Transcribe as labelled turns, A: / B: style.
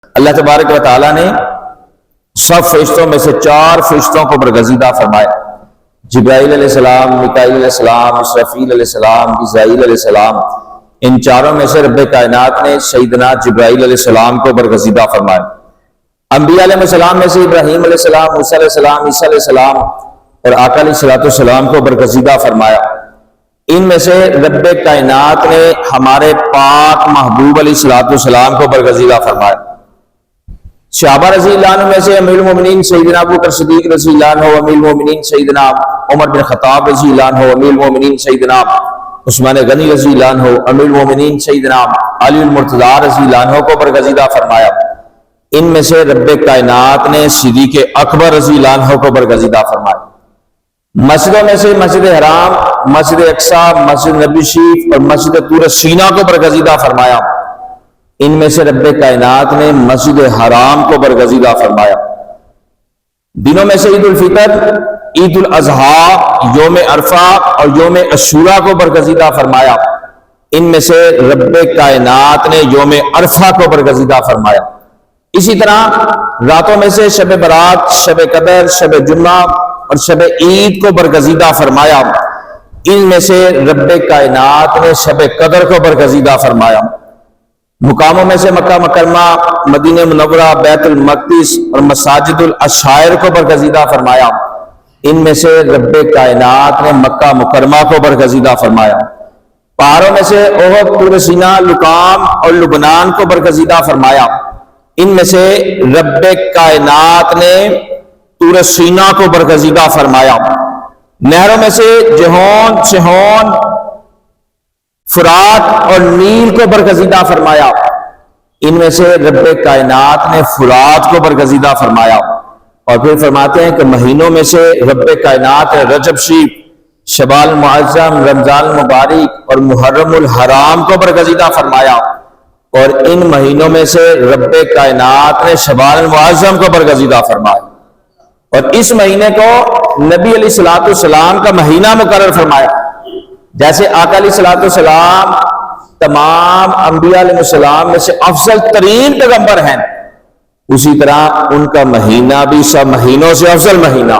A: اللہ تبارک و تعالیٰ نے سب فرشتوں میں سے 4 فرشتوں کو برگزیدہ فرمایا، جبرائیل علیہ السلام، میکائیل علیہ السلام، اسرافیل علیہ السلام، اسرائیل علیہ السلام۔ ان چاروں میں سے رب کائنات نے سیدنا جبرائیل علیہ السلام کو برگزیدہ فرمایا۔ انبیاء علیہ السلام میں سے ابراہیم علیہ السلام، موسیٰ علیہ السلام، عیسیٰ علیہ السلام اور آقا علیہ السلام کو برگزیدہ فرمایا۔ ان میں سے رب کائنات نے ہمارے پاک محبوب علیہ السلام کو برگزیدہ فرمایا۔ صحابہ رضی اللہ عنہ میں سے امیر المومنین سیدنا ابوبکر صدیق رضی اللہ عنہ، امیر المومنین سیدنا عمر بن خطاب رضی اللہ عنہ، امیر المومنین سیدنا عثمان غنی رضی اللہ عنہ، امیر المومنین سیدنا علی المرتضیٰ رضی اللہ عنہ کو برگزیدہ فرمایا۔ ان میں سے رب کائنات نے صدیق اکبر رضی اللہ عنہ کو برگزیدہ فرمایا۔ مسجدوں میں سے مسجد حرام، مسجد اقصی، مسجد نبی شریف اور مسجد طور سینا کو برگزیدہ فرمایا۔ ان میں سے رب کائنات نے مسجد حرام کو برگزیدہ فرمایا۔ دنوں میں سے عید الفطر، عید الاضحیٰ، یوم عرفہ اور یوم عاشوراء کو برگزیدہ فرمایا۔ ان میں سے رب کائنات نے یوم عرفہ کو برگزیدہ فرمایا۔ اسی طرح راتوں میں سے شب برات، شب قدر، شب جمعہ اور شب عید کو برگزیدہ فرمایا۔ ان میں سے رب کائنات نے شب قدر کو برگزیدہ فرمایا۔ مقاموں میں سے مکہ مکرمہ، مدینہ منورہ، بیت المقدس اور مساجد العشائر کو برگزیدہ فرمایا۔ ان میں سے رب کائنات نے مکہ مکرمہ کو برگزیدہ فرمایا۔ پہاڑوں میں سے احد، طور سینا، لکام اور لبنان کو برگزیدہ فرمایا۔ ان میں سے رب کائنات نے طور سینا کو برگزیدہ فرمایا۔ نہروں میں سے جہون، سہون، فرات اور نیل کو برگزیدہ فرمایا۔ ان میں سے رب کائنات نے فرات کو برگزیدہ فرمایا۔ اور پھر فرماتے ہیں کہ مہینوں میں سے رب کائنات نے رجب شریف، شوال المعظم، رمضان المبارک اور محرم الحرام کو برگزیدہ فرمایا۔ اور ان مہینوں میں سے رب کائنات نے شوال المعظم کو برگزیدہ فرمایا۔ اور اس مہینے کو نبی علیہ السلام کا مہینہ مقرر فرمایا۔ جیسے آقا علیہ السلام تمام انبیاء علیہ السلام میں سے افضل ترین پیغمبر ہیں، اسی طرح ان کا مہینہ بھی سب مہینوں سے افضل مہینہ۔